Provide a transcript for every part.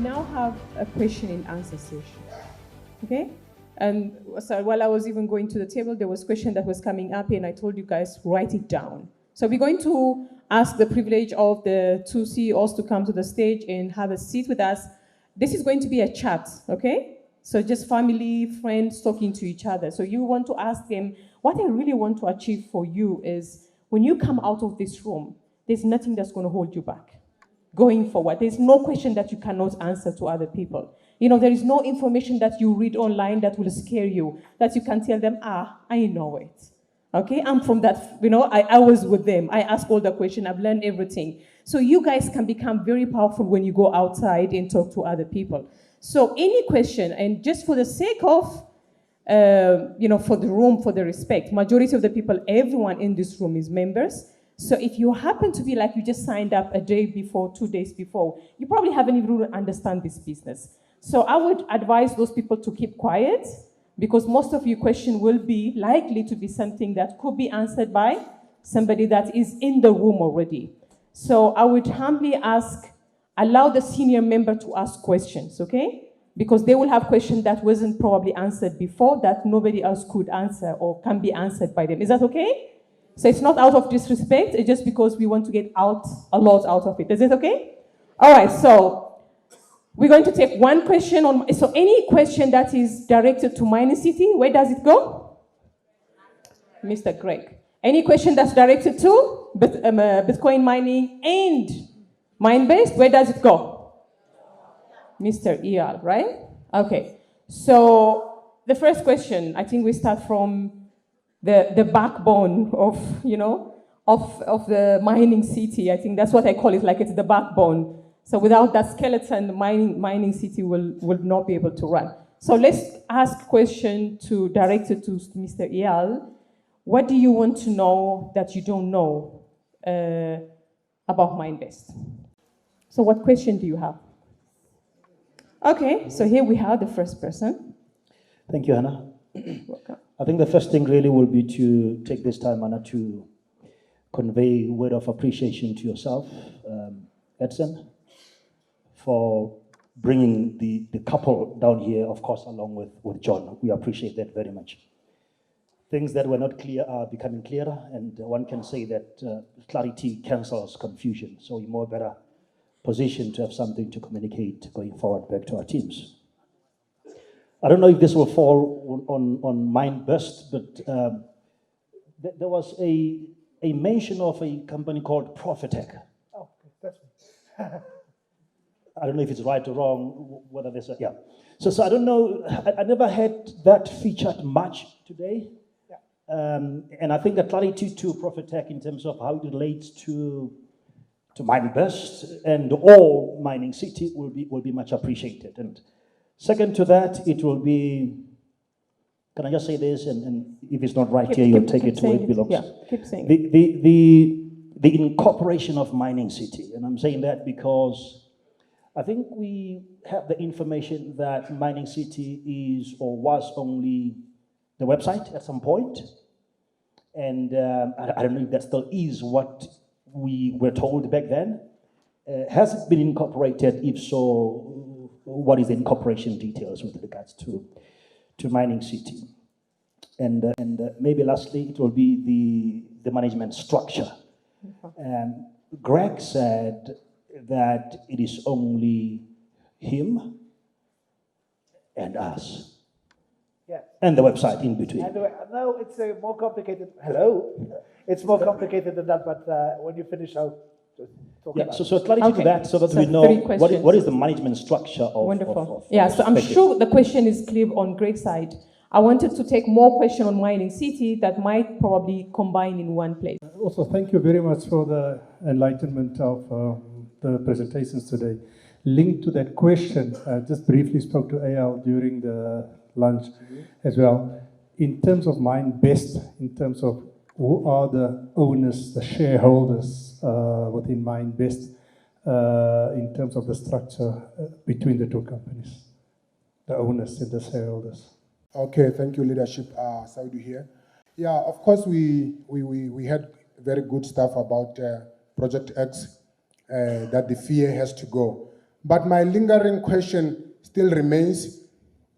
now have a question and answer session. Okay? And so while I was even going to the table, there was a question that was coming up, and I told you guys, write it down. So we're going to ask the privilege of the two CEOs to come to the stage and have a seat with us. This is going to be a chat, okay? So just family, friends talking to each other. So you want to ask them, what I really want to achieve for you is when you come out of this room, there's nothing that's going to hold you back. Going forward, there's no question that you cannot answer to other people. You know, there is no information that you read online that will scare you, that you can tell them, I know it. Okay, I'm from that, you know, I was with them. I ask all the questions, I've learned everything. So you guys can become very powerful when you go outside and talk to other people. So any question, and just for the sake of, you know, for the room, for the respect, majority of the people, everyone in this room is members. So if you happen to be like you just signed up a day before, 2 days before, you probably haven't even really understand this business. So I would advise those people to keep quiet, because most of your question will be likely to be something that could be answered by somebody that is in the room already. So I would humbly ask, allow the senior member to ask questions, okay? Because they will have questions that wasn't probably answered before that nobody else could answer or can be answered by them. Is that okay? So it's not out of disrespect, it's just because we want to get out a lot out of it. Is it okay? All right, so we're going to take one question on, so any question that is directed to Mining City, where does it go? Mr. Greg. Any question that's directed to Bitcoin mining and mine-based, where does it go? Mr. Eyal, right? Okay, so the first question, I think we start from the backbone of, you know, of the mining city. I think that's what I call it, like it's the backbone. So without that skeleton, the mining city will not be able to run. So let's ask a question directed to Mr. Eyal. What do you want to know that you don't know about MineBest? So what question do you have? Okay, so here we have the first person. Thank you, Hannah. Welcome. I think the first thing really will be to take this time, Hannah, to convey a word of appreciation to yourself, Edson, for bringing the couple down here, of course, along with John. We appreciate that very much. Things that were not clear are becoming clearer, and one can say that clarity cancels confusion. So we're more better positioned to have something to communicate going forward back to our teams. I don't know if this will fall on MineBest, but there was a mention of a company called Profitec. Oh, that's me. I don't know if it's right or wrong, whether there's a, yeah. So I don't know, I never had that featured much today. Yeah. And I think the clarity to Profitec in terms of how it relates to MineBest and all Mining City will be much appreciated. And second to that, it will be, can I just say this, and if it's not right here, you'll take it to where it belongs. Yeah, keep saying it. The incorporation of Mining City, and I'm saying that because I think we have the information that Mining City is or was only the website at some point, and I don't know if that still is what we were told back then. Has it been incorporated? If so, what is the incorporation details with regards to Mining City? And maybe lastly, it will be the management structure. Greg said that it is only him and us. Yeah. And the website in between. No, it's more complicated. Hello. It's more complicated than that, but when you finish, I'll just talk about it. So clarity to that, so that we know what is the management structure of. Wonderful. Yeah, so I'm sure the question is clear on Greg's side. I wanted to take more questions on Mining City that might probably combine in one place. Also, thank you very much for the enlightenment of the presentations today. Linked to that question, I just briefly spoke to Eyal during the lunch as well. In terms of MineBest, in terms of who are the owners, the shareholders within MineBest, in terms of the structure between the two companies, the owners and the shareholders. Okay, thank you, leadership. Saudi here. Yeah, of course, we had very good stuff about Project X, that the fear has to go. But my lingering question still remains,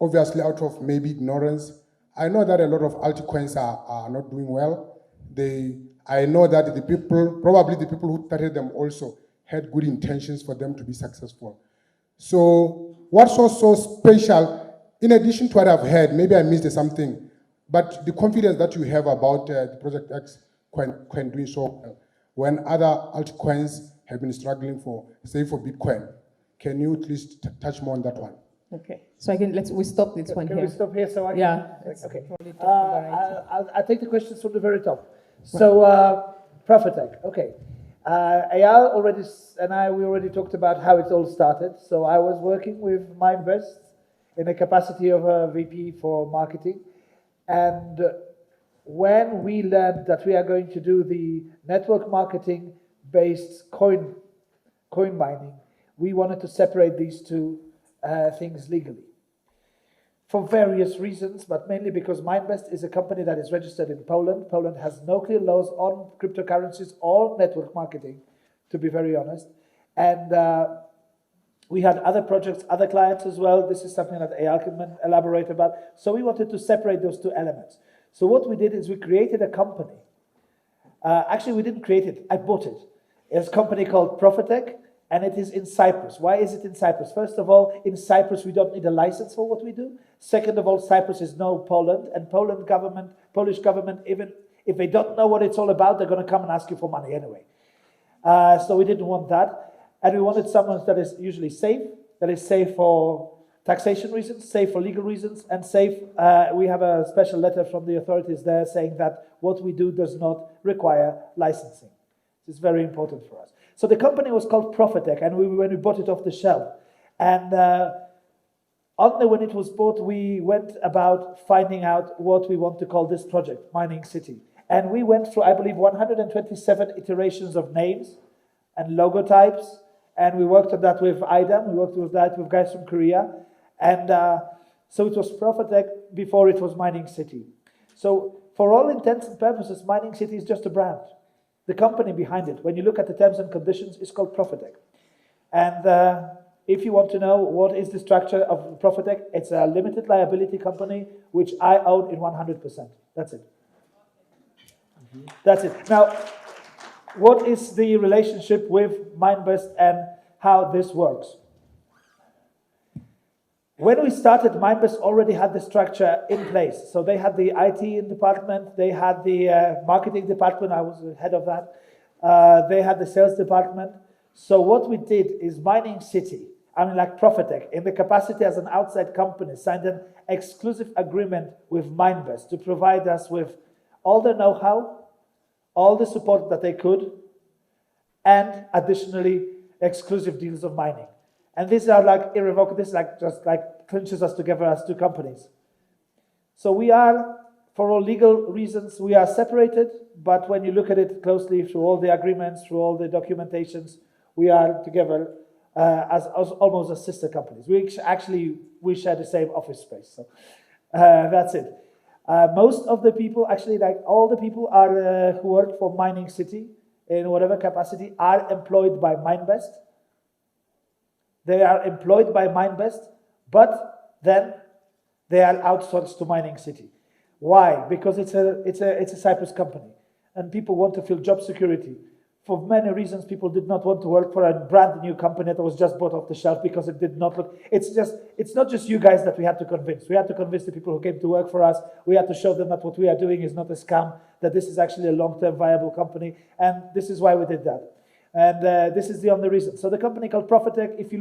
obviously out of maybe ignorance. I know that a lot of altcoins are not doing well. I know that the people, probably the people who started them also had good intentions for them to be successful. So what's so special, in addition to what I've heard, maybe I missed something, but the confidence that you have about the Project X coin doing so well, when other altcoins have been struggling for, say for Bitcoin. Can you at least touch more on that one? Okay, so we stop this one Can here. we stop here so I can? Yeah. Okay. I'll take the questions from the very top. So, Profitec, okay. Eyal we already talked about how it all started. So I was working with Mindvest in the capacity of a VP for marketing. And when we learned that we are going to do the network marketing based coin mining, we wanted to separate these two things legally. For various reasons, but mainly because Mindvest is a company that is registered in Poland. Poland has no clear laws on cryptocurrencies or network marketing, to be very honest. And we had other projects, other clients as well. This is something that Eyal can elaborate about. So we wanted to separate those two elements. So what we did is we created a company. Actually, we didn't create it. I bought it. It's a company called Profitec, and it is in Cyprus. Why is it in Cyprus? First of all, in Cyprus, we don't need a license for what we do. Second of all, Cyprus is no Poland, and Polish government, even if they don't know what it's all about, they're going to come and ask you for money anyway. So we didn't want that. And we wanted someone that is usually safe, that is safe for taxation reasons, safe for legal reasons, and safe. We have a special letter from the authorities there saying that what we do does not require licensing. This is very important for us. So the company was called Profitec, and when we bought it off the shelf. And only when it was bought, we went about finding out what we want to call this project, Mining City. And we went through, I believe, 127 iterations of names and logo types. And we worked on that with IDAM. We worked with that with guys from Korea. And so it was Profitec before it was Mining City. So for all intents and purposes, Mining City is just a brand. The company behind it, when you look at the terms and conditions, is called Profitec. And if you want to know what is the structure of Profitec, it's a limited liability company, which I own in 100%. That's it. That's it. Now, what is the relationship with Mindvest and how this works? When we started, Mindvest already had the structure in place. So they had the IT department, they had the marketing department, I was head of that. They had the sales department. So what we did is Mining City, like Profitec, in the capacity as an outside company, signed an exclusive agreement with Mindvest to provide us with all the know-how, all the support that they could, and additionally, exclusive deals of mining. And these are like irrevocable, this is just clinches us together as two companies. So we are, for all legal reasons, we are separated, but when you look at it closely through all the agreements, through all the documentations, we are together as almost as sister companies. We share the same office space, so that's it. Most of the people, actually all the people are who work for Mining City in whatever capacity are employed by Mindvest. They are employed by Mindvest, but then they are outsourced to Mining City. Why? Because it's a Cyprus company, and people want to feel job security. For many reasons, people did not want to work for a brand new company that was just bought off the shelf because it did not look. It's not just you guys that we had to convince. We had to convince the people who came to work for us. We had to show them that what we are doing is not a scam, that this is actually a long-term viable company, and this is why we did that. And this is the only reason. So the company called Profitec, if you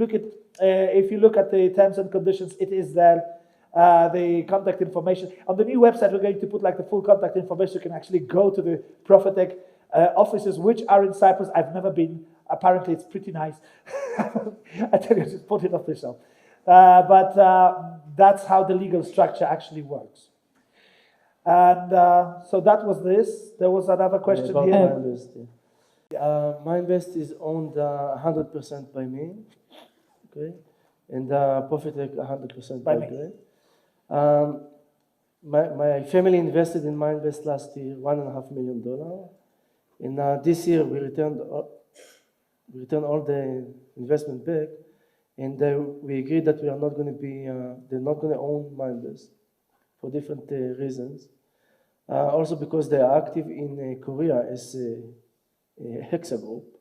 look at the terms and conditions, it is there. The contact information on the new website, we're going to put the full contact information. You can actually go to the Profitec offices, which are in Cyprus. I've never been. Apparently, it's pretty nice. I tell you, just put it off the shelf. But that's how the legal structure actually works. And so that was this. There was another question here. Mindvest is owned 100% by me, okay, and Profitec 100% by Greg. My family invested in Mindvest last year $1.5 million, and this year we returned all the investment back, And we agreed that we are not going to be, they're not going to own Mindbest for different reasons. Also because they are active in Korea as a Hexa group.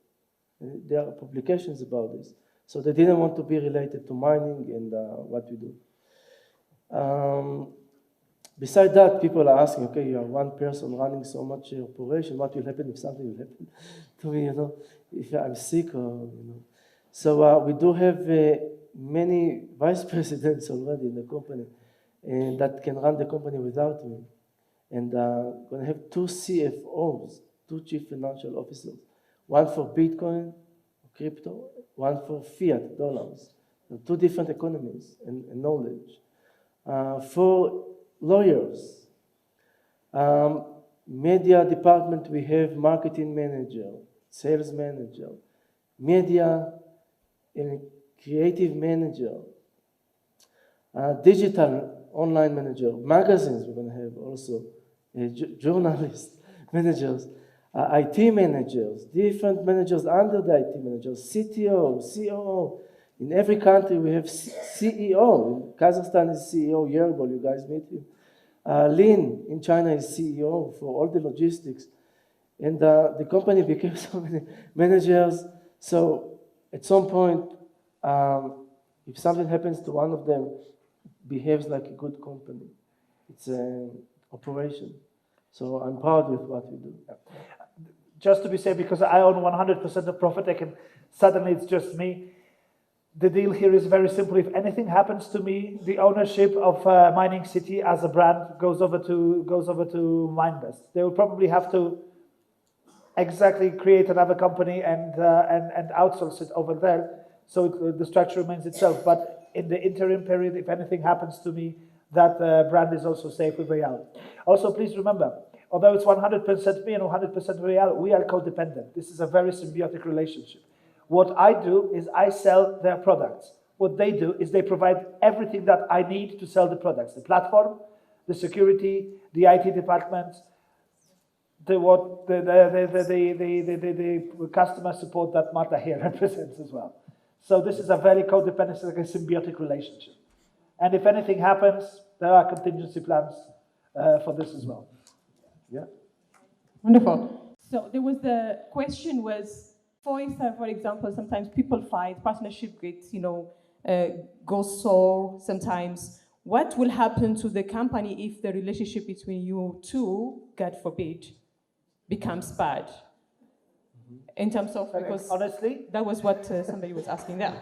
There are publications about this. So they didn't want to be related to mining and what we do. Besides that, people are asking, okay, you are one person running so much operation, what will happen if something will happen to me, you know, if I'm sick or, you know. So we do have many vice presidents already in the company and that can run the company without me. And going to have 2 CFOs, 2 chief financial officers, one for Bitcoin, crypto, one for fiat dollars. So 2 different economies and knowledge. For lawyers, media department, we have marketing manager, sales manager, media and creative manager, digital online manager, magazines we're going to have also, journalists, managers, IT managers, different managers under the IT managers, CTO, COO. In every country we have CEO. In Kazakhstan is CEO, Yerbol, you guys meet him. Lin in China is CEO for all the logistics. And the company became so many managers. So at some point, if something happens to one of them, it behaves like a good company. It's an operation. So I'm proud with what we do. Just to be safe, because I own 100% of Profitec and suddenly it's just me, the deal here is very simple. If anything happens to me, the ownership of Mining City as a brand goes over to Mindbest. They will probably have to exactly create another company and outsource it over there, so the structure remains itself. But in the interim period, if anything happens to me, that brand is also safe with Real. Also, please remember, although it's 100% me and 100% Real, we are codependent. This is a very symbiotic relationship. What I do is I sell their products. What they do is they provide everything that I need to sell the products: the platform, the security, the IT department, the customer support that Marta here represents as well. So this is a very codependent, like a symbiotic relationship. And if anything happens, there are contingency plans for this as well. Yeah. Wonderful. So there was the question was, for example, sometimes people fight, partnership gets, goes sour sometimes. What will happen to the company if the relationship between you two, God forbid, becomes bad? In terms of, because honestly, that was what somebody was asking there.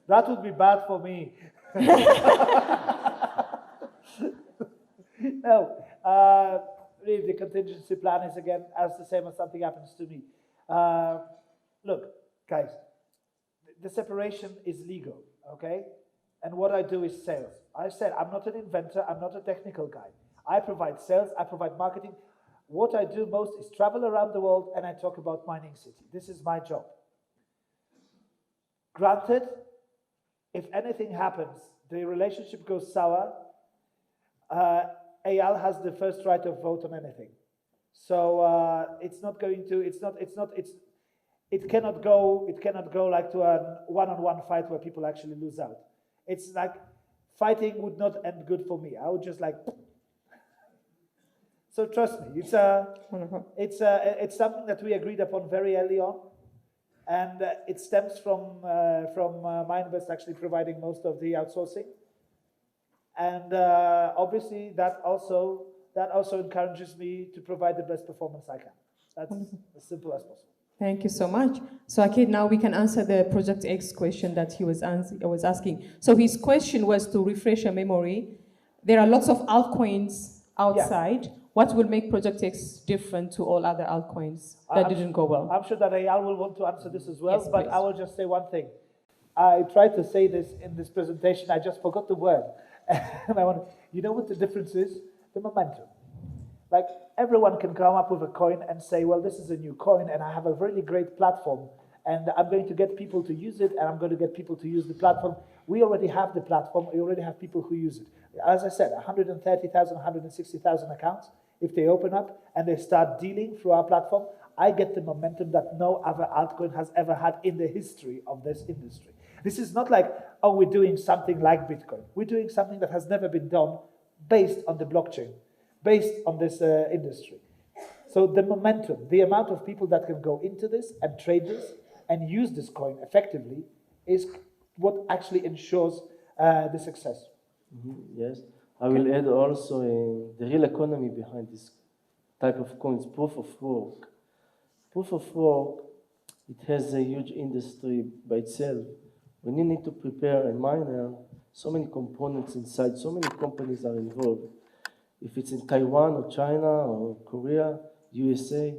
That would be bad for me. No, really, the contingency plan is again as the same as something happens to me. Look, guys, the separation is legal, okay? And what I do is sales. I said I'm not an inventor, I'm not a technical guy. I provide sales, I provide marketing. What I do most is travel around the world and I talk about Mining City. This is my job. Granted, if anything happens, the relationship goes sour, Eyal has the first right of vote on anything. So it's not going to, it cannot go like to a one-on-one fight where people actually lose out. It's like fighting would not end good for me. I would just like. So trust me, it's something that we agreed upon very early on, and it stems from Mindbest actually providing most of the outsourcing, and obviously that also encourages me to provide the best performance I can. That's as simple as possible. Thank you so much. So Akid, now we can answer the Project X question that he was asking. So his question was, to refresh your memory, there are lots of altcoins outside. Yeah. What will make Project X different to all other altcoins that didn't go well? I'm sure that Eyal will want to answer this as well, yes, but please. I will just say one thing. I tried to say this in this presentation, I just forgot the word. And you know what the difference is? The momentum. Like, everyone can come up with a coin and say, well, this is a new coin and I have a really great platform and I'm going to get people to use it and I'm going to get people to use the platform. We already have the platform, we already have people who use it. As I said, 130,000, 160,000 accounts. If they open up and they start dealing through our platform, I get the momentum that no other altcoin has ever had in the history of this industry. This is not like, oh, we're doing something like Bitcoin. We're doing something that has never been done based on the blockchain, based on this industry. So the momentum, the amount of people that can go into this and trade this and use this coin effectively is what actually ensures the success. Yes. I will add also the real economy behind this type of coins, proof of work. Proof of work, it has a huge industry by itself. When you need to prepare a miner, so many components inside, so many companies are involved. If it's in Taiwan or China or Korea, USA,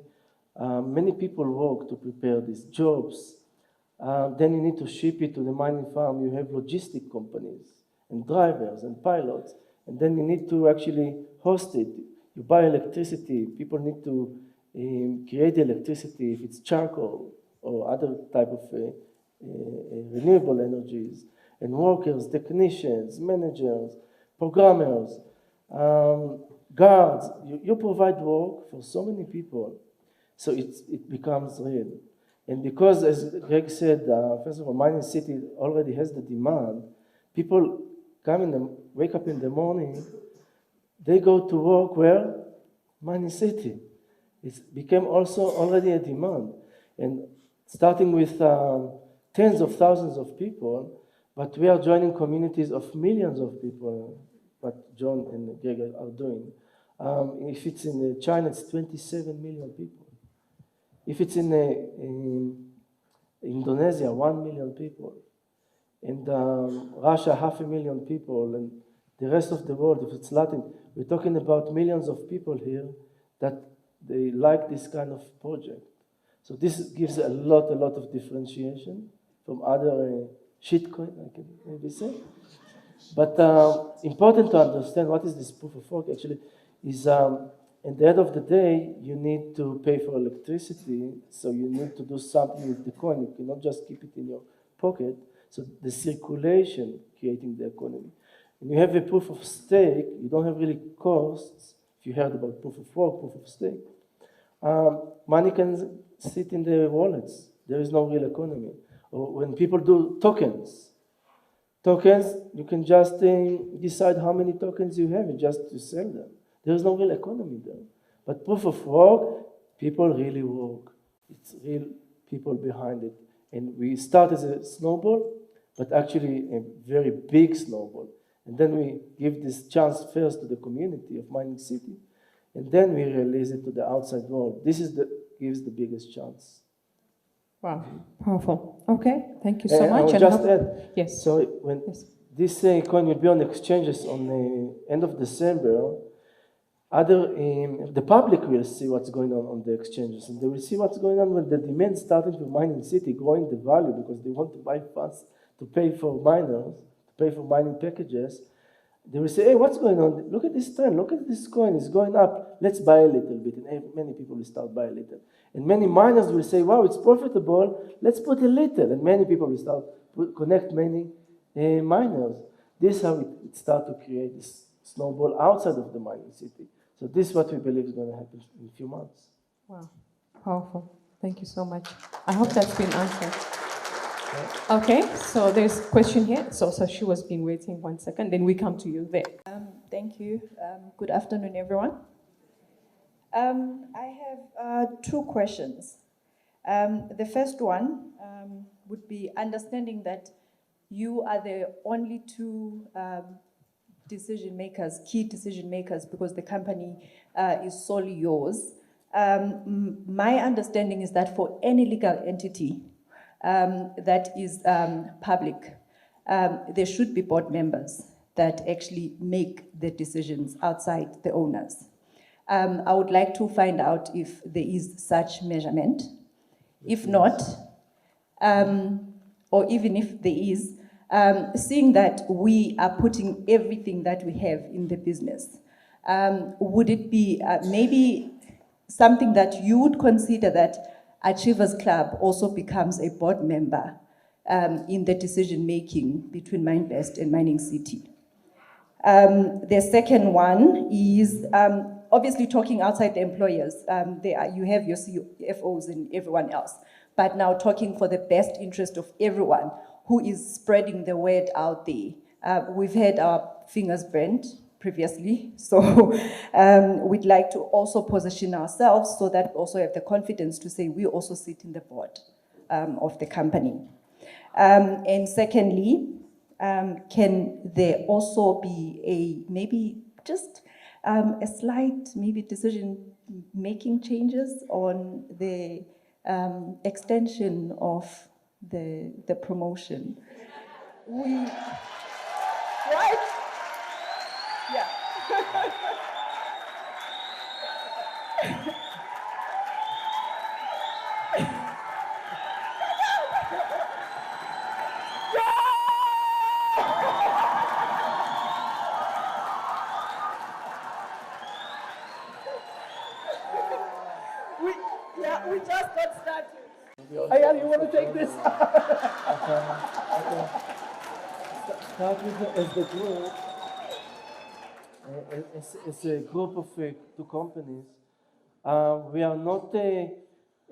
many people work to prepare these jobs. Then you need to ship it to the mining farm. You have logistic companies and drivers and pilots. And then you need to actually host it. You buy electricity. People need to create the electricity, if it's charcoal or other type of renewable energies. And workers, technicians, managers, programmers, guards. You provide work for so many people. So it becomes real. And because, as Greg said, first of all, mining city already has the demand. People wake up in the morning, they go to work where? Mining city. It became also already a demand. And starting with tens of thousands of people, but we are joining communities of millions of people, what John and Greg are doing. If it's in China, it's 27 million people. If it's in Indonesia, 1 million people. And Russia, 500,000 people. And the rest of the world, if it's Latin, we're talking about millions of people here that they like this kind of project. So this gives a lot of differentiation from other shitcoin, I can maybe say. But important to understand what is this proof of work actually is at the end of the day, you need to pay for electricity, so you need to do something with the coin. You cannot just keep it in your pocket. So the circulation creating the economy. When you have a proof of stake, you don't have really costs. If you heard about proof of work, proof of stake, money can sit in the wallets. There is no real economy. Or when people do tokens, you can just decide how many tokens you have and just to sell them. There is no real economy there. But proof of work, people really work. It's real people behind it. And we start as a snowball, but actually a very big snowball. And then we give this chance first to the community of Mining City, and then we release it to the outside world. This gives the biggest chance. Wow, powerful. Okay, thank you so much. I will just add. Yes. So when this coin will be on exchanges on the end of December, the public will see what's going on the exchanges, and they will see what's going on when the demand started for Mining City, growing the value because they want to buy funds to pay for miners, to pay for mining packages. They will say, hey, what's going on? Look at this trend. Look at this coin. It's going up. Let's buy a little bit. And many people will start buying a little. And many miners will say, wow, it's profitable. Let's put a little. And many people will start connect many miners. This is how it starts to create this snowball outside of the mining city. So this is what we believe is going to happen in a few months. Wow, powerful. Thank you so much. I hope that's been answered. Okay, so there's a question here. So she was been waiting 1 second. Then we come to you there. Thank you. Good afternoon, everyone. I have 2 questions. The first one would be understanding that you are the only 2 decision makers, key decision makers, because the company is solely yours. My understanding is that for any legal entity that is public, there should be board members that actually make the decisions outside the owners. I would like to find out if there is such measurement. If not, or even if there is, seeing that we are putting everything that we have in the business, would it be maybe something that you would consider that Achievers Club also becomes a board member in the decision-making between MineBest and Mining City? The second one is obviously talking outside the employers. You have your CFOs and everyone else, but now talking for the best interest of everyone. who is spreading the word out there. We've had our fingers burnt previously, so we'd like to also position ourselves so that we also have the confidence to say we also sit in the board of the company. And secondly, can there also be maybe just a slight decision-making changes on the extension of the promotion? Right? Yeah. We just got started. Ayal, you want to take this? Start with as the group, as a group of two companies. We are not,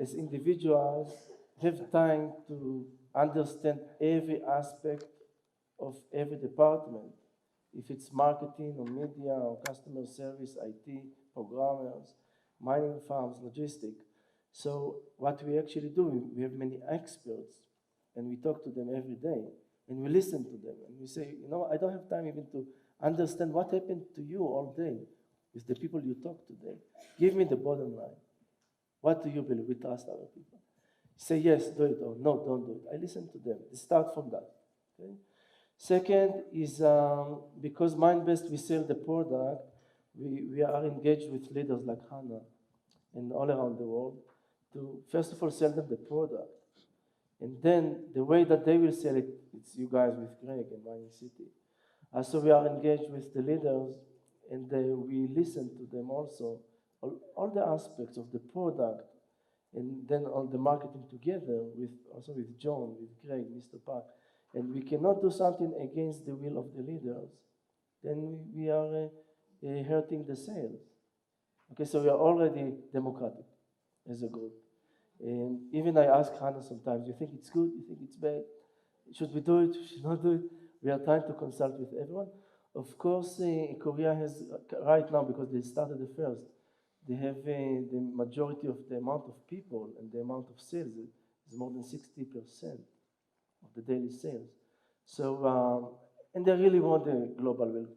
as individuals, have time to understand every aspect of every department. If it's marketing or media or customer service, IT, programmers, mining farms, logistics. So what we actually do, we have many experts, and we talk to them every day, and we listen to them, and we say, I don't have time even to understand what happened to you all day with the people you talk today. Give me the bottom line. What do you believe? We trust our people. Say yes, do it, or no, don't do it. I listen to them. Start from that. Okay? Second is because Mindbest, we sell the product, we are engaged with leaders like Hannah and all around the world to, first of all, sell them the product. And then the way that they will sell it, it's you guys with Greg and Mining City. So we are engaged with the leaders, and we listen to them also, all the aspects of the product, and then all the marketing together, also with John, with Greg, Mr. Park. And we cannot do something against the will of the leaders, then we are hurting the sales. Okay, so we are already democratic as a group. And even I ask Hannah sometimes, you think it's good? You think it's bad? Should we do it? Should we not do it? We are trying to consult with everyone. Of course, Korea has, right now, because they started the first, they have the majority of the amount of people and the amount of sales is more than 60% of the daily sales. So, and they really want the global will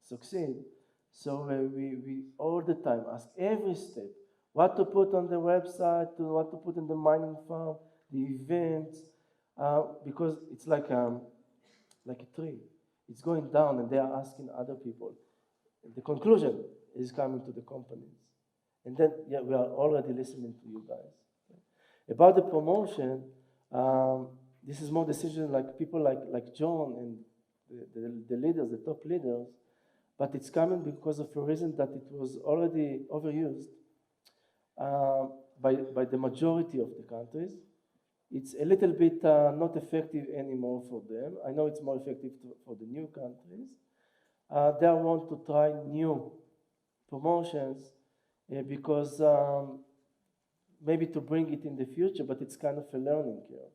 succeed. So we all the time ask every step, what to put on the website, what to put in the mining farm, the events, because it's like a tree. It's going down, and they are asking other people. The conclusion is coming to the companies. And then, yeah, we are already listening to you guys. About the promotion, this is more decision like people like John and the leaders, the top leaders, but it's coming because of a reason that it was already overused by the majority of the countries. It's a little bit not effective anymore for them. I know it's more effective for the new countries. They want to try new promotions because maybe to bring it in the future, but it's kind of a learning curve.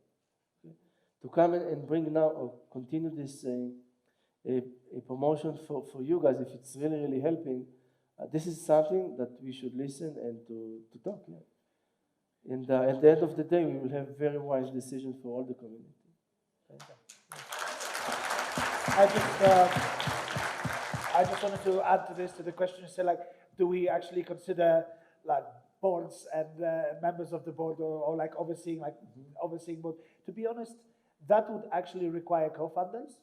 Okay? To come in and bring now or continue this a promotion for you guys, if it's really, really helping, this is something that we should listen and to talk. Yeah. And at the end of the day, we will have very wise decisions for all the community. I just wanted to add to this, to the question. So, like, do we actually consider like boards and members of the board, or like overseeing board? To be honest, that would actually require co-founders,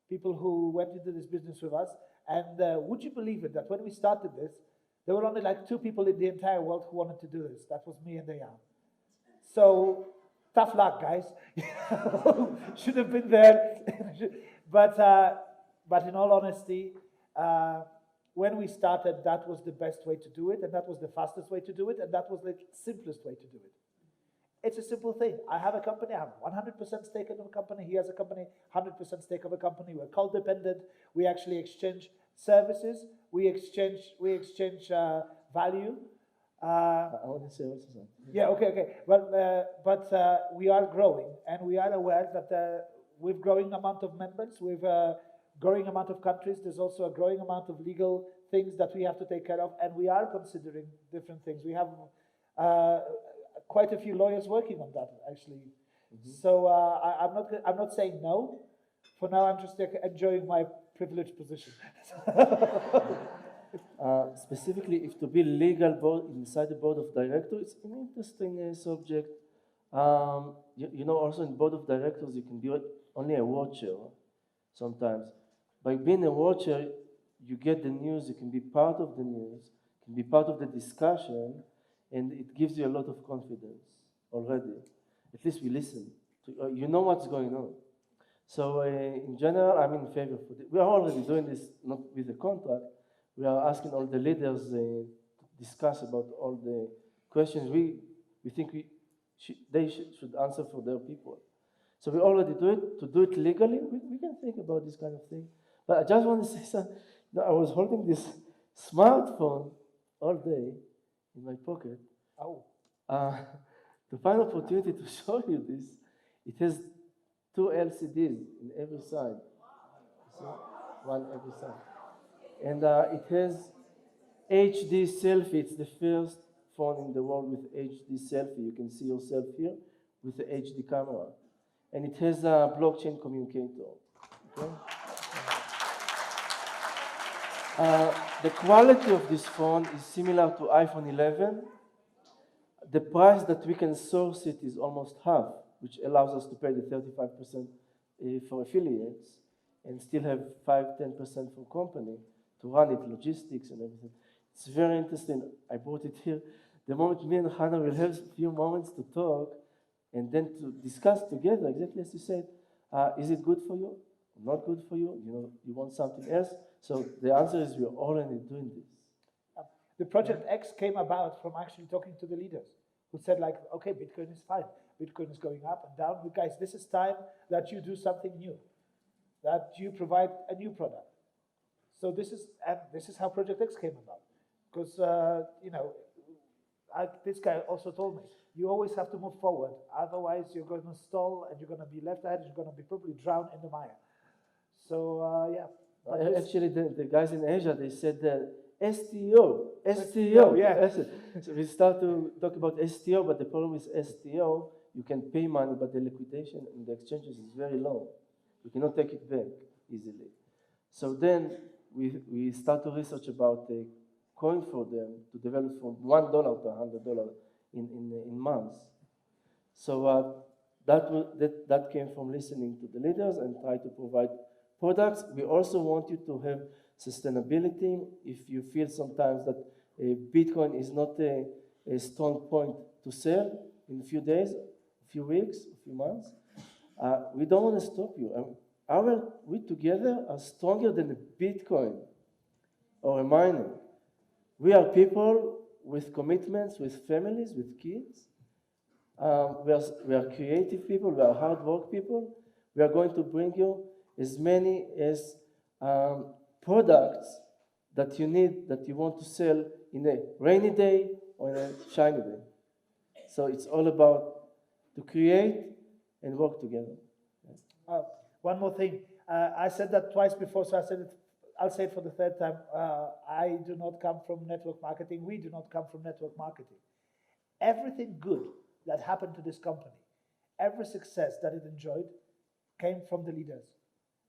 people who went into this business with us. And would you believe it that when we started this, there were only like 2 people in the entire world who wanted to do this. That was me and Eyal. So tough luck, guys. Should have been there. But in all honesty, when we started, that was the best way to do it, and that was the fastest way to do it, and that was the simplest way to do it. It's a simple thing. I have a company, I have 100% stake in a company, he has a company, 100% stake of a company, we're codependent, we actually exchange services, we exchange value. I want to say also something. Yeah, okay. Well, but we are growing, and we are aware that with growing amount of members, with a growing amount of countries, there's also a growing amount of legal things that we have to take care of, and we are considering different things. We have quite a few lawyers working on that, actually. So I'm not saying no. For now, I'm just enjoying my privileged position. Specifically, if to be legal board inside the board of directors, it's an interesting subject. You know, also in board of directors, you can be only a watcher sometimes. By being a watcher, you get the news, you can be part of the news, you can be part of the discussion, and it gives you a lot of confidence already. At least we listen. You know what's going on. So in general, I'm in favor for it. We are already doing this, not with a contract. We are asking all the leaders to discuss about all the questions we think they should answer for their people. So we already do it. To do it legally, we can think about this kind of thing. But I just want to say something. I was holding this smartphone all day in my pocket. Oh. To find opportunity to show you this, it has 2 LCDs in every side. So, one every side. And it has HD selfie. It's the first phone in the world with HD selfie. You can see yourself here with the HD camera. And it has a blockchain communicator. Okay? The quality of this phone is similar to iPhone 11. The price that we can source it is almost half, which allows us to pay the 35% for affiliates and still have 5-10% for company to run it, logistics and everything. It's very interesting. I brought it here. The moment me and Hannah will have a few moments to talk and then to discuss together, exactly as you said, is it good for you? Not good for you? You know, you want something else? So the answer is we're already doing this. The Project X came about from actually talking to the leaders who said like, okay, Bitcoin is fine. Bitcoin is going up and down. But guys, this is time that you do something new, that you provide a new product. So this is how Project X came about. Because, you know, this guy also told me, you always have to move forward. Otherwise, you're going to stall and you're going to be left ahead. You're going to be probably drowned in the mire. So, yeah. Actually, the guys in Asia, they said that STO, yeah. So we start to talk about STO, but the problem with STO, you can pay money, but the liquidation in the exchanges is very low. You cannot take it back easily. So then we start to research about a coin for them to develop from $1 to $100 in months. So that came from listening to the leaders and try to provide products. We also want you to have sustainability. If you feel sometimes that Bitcoin is not a strong point to sell in a few days, a few weeks, a few months, we don't want to stop you. We together are stronger than a Bitcoin or a miner. We are people with commitments, with families, with kids. We are creative people, we are hard work people. We are going to bring you as many as products that you need, that you want to sell in a rainy day or in a shiny day. So it's all about to create and work together. One more thing. I said that twice before, so I'll say it for the third time. I do not come from network marketing. We do not come from network marketing. Everything good that happened to this company, every success that it enjoyed, came from the leaders,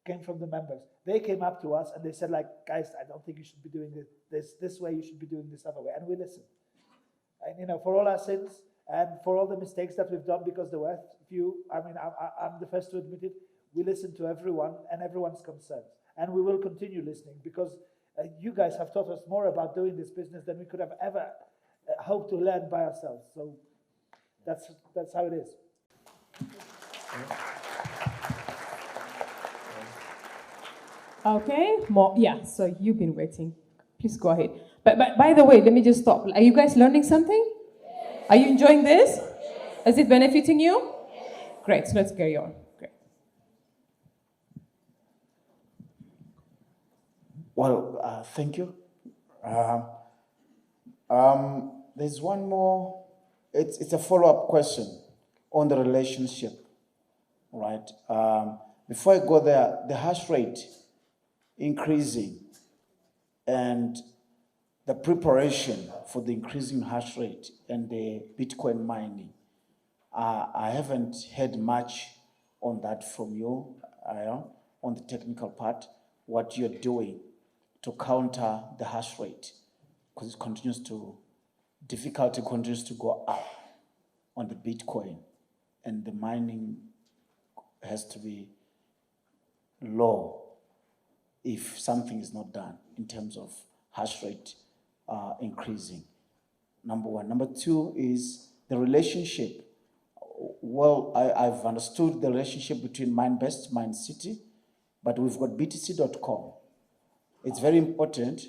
came from the members. They came up to us and they said, like, guys, I don't think you should be doing this way, you should be doing this other way. And we listened. And, you know, for all our sins and for all the mistakes that we've done, because there were few, I mean, I'm the first to admit it, we listened to everyone and everyone's concerns. And we will continue listening because you guys have taught us more about doing this business than we could have ever hoped to learn by ourselves. So that's how it is. Okay, more, yeah, so you've been waiting. Please go ahead. But by the way, let me just stop. Are you guys learning something? Yes. Are you enjoying this? Yes. Is it benefiting you? Yes. Great, so let's carry on. Great. Well, thank you. There's one more. It's a follow-up question on the relationship, right, before I go there, the hash rate increasing and the preparation for the increasing hash rate and the Bitcoin mining. I haven't heard much on that from you, on the technical part, what you're doing to counter the hash rate, because difficulty continues to go up on the Bitcoin, and the mining has to be low if something is not done in terms of hash rate increasing. Number one. Number two is the relationship. Well, I've understood the relationship between MineBest, MineCity, but we've got BTC.com. It's very important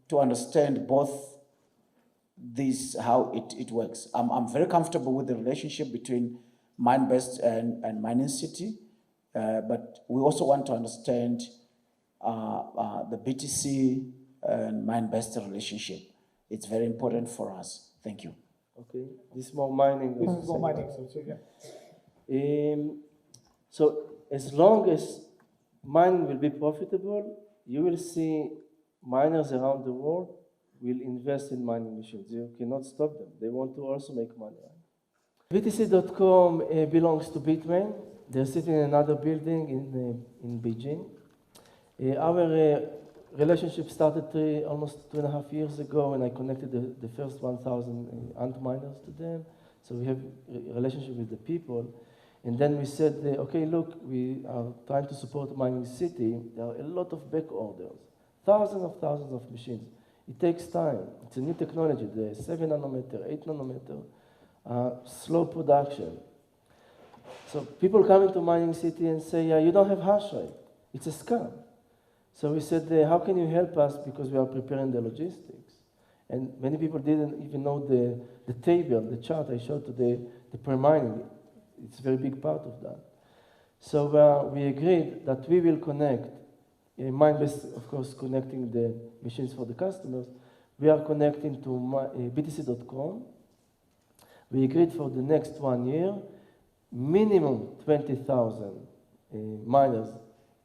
to understand both these, how it works. I'm very comfortable with the relationship between MineBest and MineCity, but we also want to understand the BTC and MineBest relationship. It's very important for us. Thank you. Okay, this is more mining. This is more mining, so yeah. So as long as mining will be profitable, you will see miners around the world will invest in mining machines. You cannot stop them. They want to also make money. BTC.com belongs to Bitmain. They're sitting in another building in Beijing. Our relationship started almost 2.5 years ago, and I connected the first 1,000 ant miners to them. So we have a relationship with the people. And then we said, okay, look, we are trying to support Mining City. There are a lot of back orders, thousands of machines. It takes time. It's a new technology, the 7 nanometer, 8 nanometer, slow production. So people come into Mining City and say, you don't have hash rate. It's a scam. So we said, how can you help us? Because we are preparing the logistics. And many people didn't even know the table, the chart I showed today, the pre-mining. It's a very big part of that. So we agreed that we will connect, MineBest, of course, connecting the machines for the customers. We are connecting to BTC.com. We agreed for the next 1 year, minimum 20,000 miners.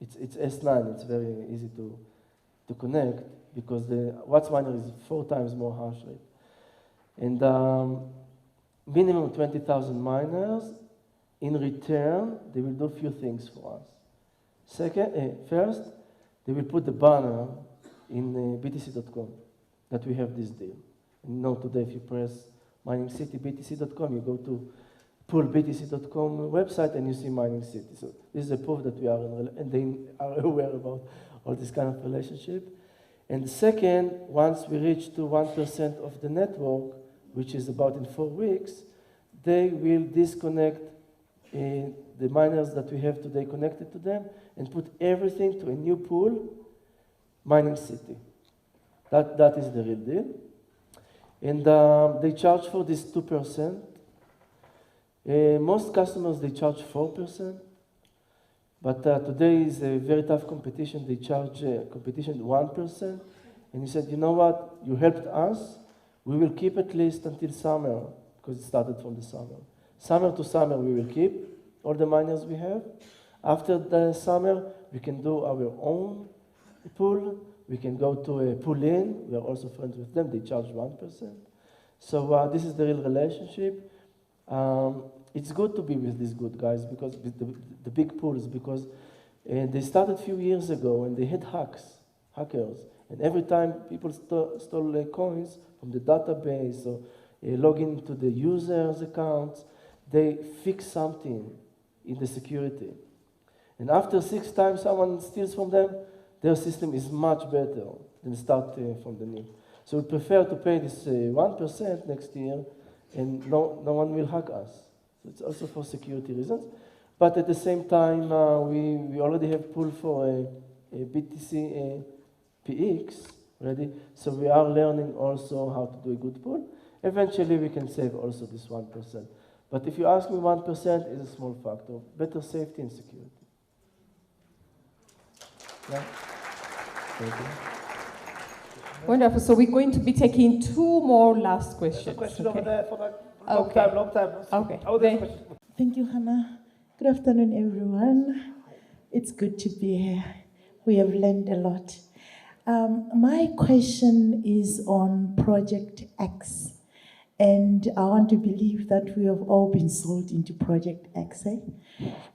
It's S9, it's very easy to connect because the Watts miner is 4 times more hash rate. And minimum 20,000 miners. In return, they will do a few things for us. First, they will put the banner in BTC.com that we have this deal. And now today, if you press Mining City BTC.com, you go to pull BTC.com website and you see Mining City. So this is a proof that we are and they are aware about all this kind of relationship. And second, once we reach to 1% of the network, which is about in 4 weeks, they will disconnect the miners that we have today connected to them and put everything to a new pool, Mining City. That is the real deal. And they charge for this 2%. Most customers, they charge 4%. But today is a very tough competition. They charge competition 1%. And he said, you know what? You helped us. We will keep at least until summer, because it started from the summer. Summer to summer, we will keep all the miners we have. After the summer, we can do our own pool. We can go to a pool-in. We are also friends with them. They charge 1%. So this is the real relationship. It's good to be with these good guys, because the big pools, because they started a few years ago and they had hackers. And every time people stole coins from the database or log into the user's accounts, they fix something in the security. And after 6 times someone steals from them, their system is much better than start from the new. So we prefer to pay this 1% next year, and no one will hack us. So it's also for security reasons. But at the same time, we already have pool for a BTC PX ready. So we are learning also how to do a good pool. Eventually, we can save also this 1%. But if you ask me, 1% is a small factor. Better safety and security. Yeah. Thank you. Wonderful. So we're going to be taking 2 more last questions. There's a question okay? over there for that. Long time. Okay. Oh, there's a question. Thank you, Hannah. Good afternoon, everyone. It's good to be here. We have learned a lot. My question is on Project X. And I want to believe that we have all been sold into Project X.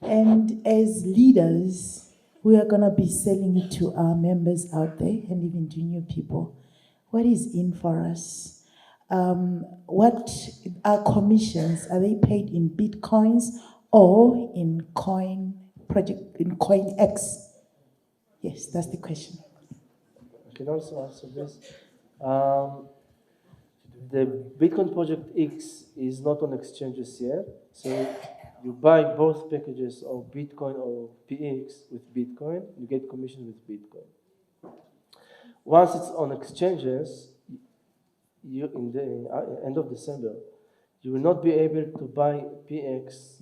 And as leaders, we are going to be selling it to our members out there and even to new people. What is in for us? What are commissions? Are they paid in Bitcoins or in Coin X? Yes, that's the question. I can also answer this. The Bitcoin Project X is not on exchanges yet, so you buy both packages of Bitcoin or PX with Bitcoin, you get commission with Bitcoin. Once it's on exchanges, you in the end of December, you will not be able to buy PX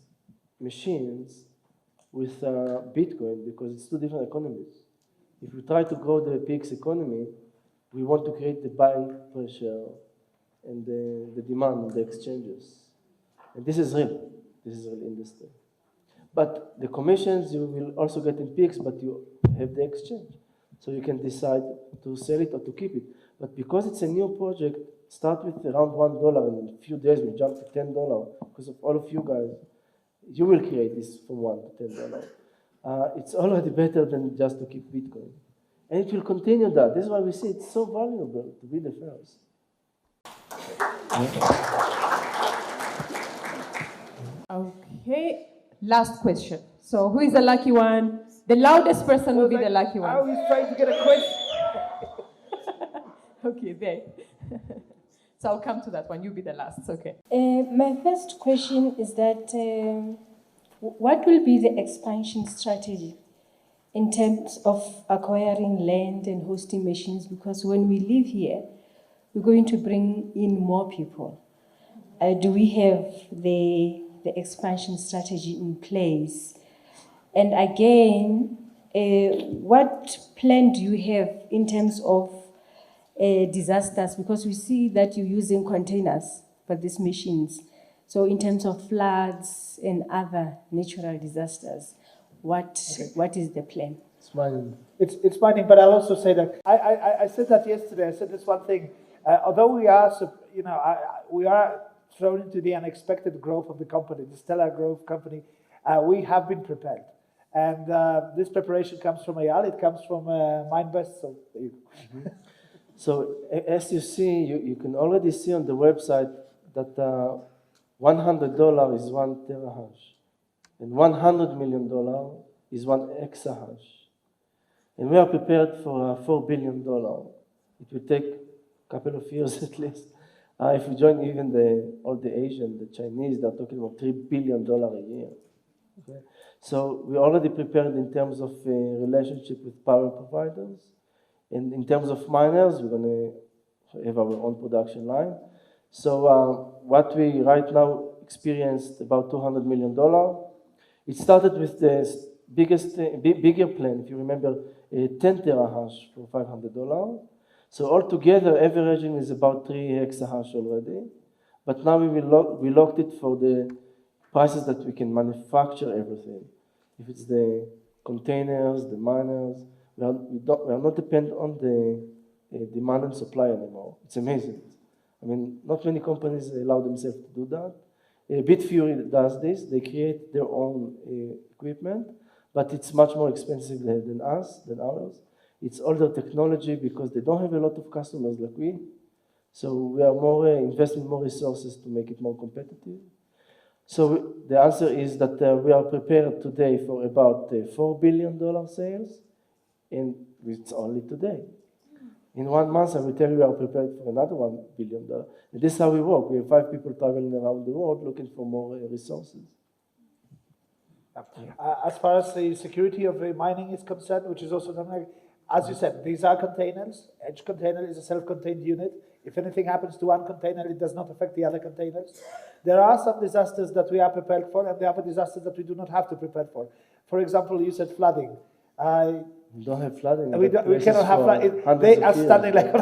machines with Bitcoin because it's two different economies. If we try to grow the PX economy, we want to create the buying pressure and the demand on the exchanges. And this is real. This is real industry. But the commissions you will also get in PX, but you have the exchange. So you can decide to sell it or to keep it. But because it's a new project, start with around $1, and in a few days we'll jump to $10 because of all of you guys. You will create this from $1 to $10. It's already better than just to keep Bitcoin. And it will continue that. This is why we see it's so valuable to be the first. Okay, last question. So who is the lucky one? The loudest person will be the lucky one. I was trying to get a question. Okay, there. So I'll come to that one. You be the last. Okay. My first question is that what will be the expansion strategy in terms of acquiring land and hosting machines? Because when we live here, we're going to bring in more people. Do we have the expansion strategy in place? And again, what plan do you have in terms of disasters? Because we see that you're using containers for these machines. So in terms of floods and other natural disasters, what is the plan? It's mining. It's mining, but I'll also say that I said that yesterday. I said this one thing. Although we are, we are thrown into the unexpected growth of the company, the stellar growth company, we have been prepared. And this preparation comes from Eyal, it comes from MindBest. So, So as you see, you can already see on the website that $100 is 1 terahash, and $100 million is 1 exahash. And we are prepared for $4 billion. It will take a couple of years at least. If we join even all the Asian, the Chinese, they're talking about $3 billion a year. Okay? So we're already prepared in terms of relationship with power providers. And in terms of miners, we're going to have our own production line. So what we right now experienced about $200 million. It started with the bigger plan, if you remember, 10 terahash for $500. So altogether, averaging is about 3 exahash already. But now we locked it for the prices that we can manufacture everything. If it's the containers, the miners, we are not dependent on the demand and supply anymore. It's amazing. I mean, not many companies allow themselves to do that. Bitfury does this. They create their own equipment, but it's much more expensive than ours. It's older technology because they don't have a lot of customers like we. So we are more investing more resources to make it more competitive. So the answer is that we are prepared today for about $4 billion sales, and it's only today. In 1 month, I will tell you we are prepared for another $1 billion. And this is how we work. We have 5 people traveling around the world looking for more resources. As far as the security of mining is concerned, which is also something, as you said, these are containers. Each container is a self-contained unit. If anything happens to one container, it does not affect the other containers. There are some disasters that we are prepared for, and there are disasters that we do not have to prepare for. For example, you said flooding. We don't have flooding. We cannot have flooding. They are standing like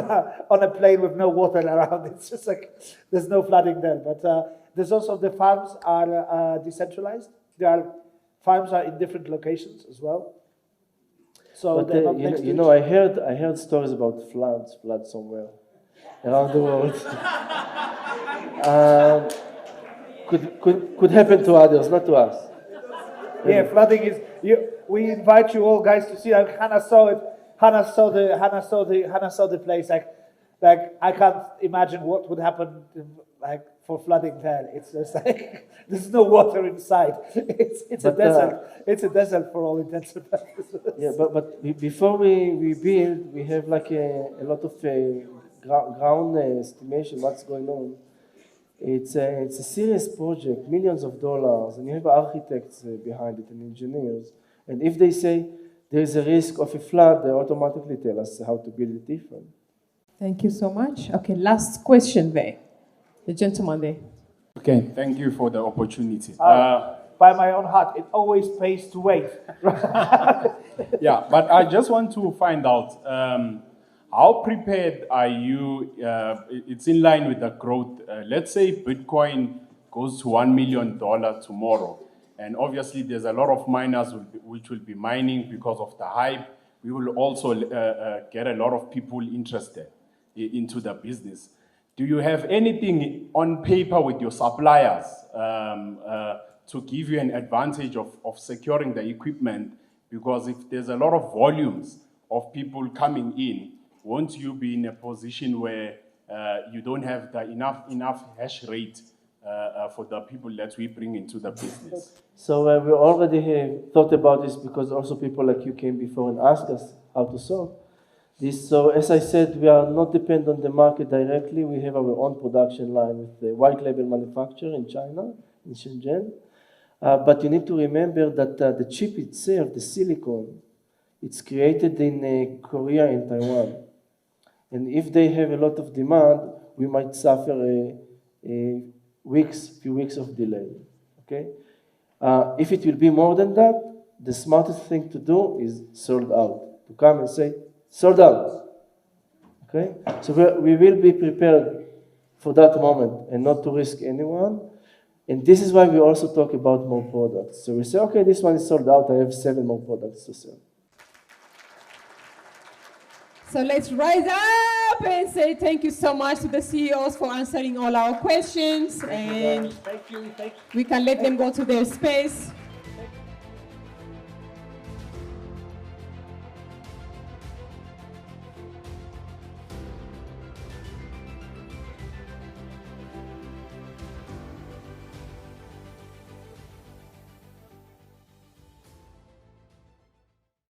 on a plane with no water around. It's just like there's no flooding there. But there's also the farms are decentralized. Farms are in different locations as well. So But they're not next to you each know, I heard stories about floods somewhere around the world. Could happen to others, not to us. Yeah, flooding is. We invite you all guys to see. Hannah saw it. Hannah saw the place. Like I can't imagine what would happen like for flooding there. It's just like there's no water inside. It's a desert. It's a desert for all intents and purposes. Yeah, but before we build, we have like a lot of ground estimation. What's going on? It's a serious project, millions of dollars, and you have architects behind it and engineers. And if they say there is a risk of a flood, they automatically tell us how to build it different. Thank you so much. Okay, last question there. The gentleman there. Okay, thank you for the opportunity. By my own heart, it always pays to wait. Yeah, but I just want to find out, how prepared are you? It's in line with the growth. Let's say Bitcoin goes to $1 million tomorrow. And obviously there's a lot of miners which will be mining because of the hype. We will also get a lot of people interested into the business. Do you have anything on paper with your suppliers to give you an advantage of securing the equipment? Because if there's a lot of volumes of people coming in, won't you be in a position where you don't have the enough hash rate for the people that we bring into the business? So we already have thought about this because also people like you came before and asked us how to solve this. So as I said, we are not dependent on the market directly. We have our own production line with the white label manufacturer in China, in Shenzhen. But you need to remember that the chip itself, the silicon, it's created in Korea and Taiwan. And if they have a lot of demand, we might suffer a few weeks of delay, okay? If it will be more than that, the smartest thing to do is sold out. To come and say, sold out, okay? So we will be prepared for that moment and not to risk anyone. And this is why we also talk about more products. So we say, okay, this one is sold out, I have 7 more products to sell. So let's rise up and say thank you so much to the CEOs for answering all our questions. And Thank you. we can let them go to their space.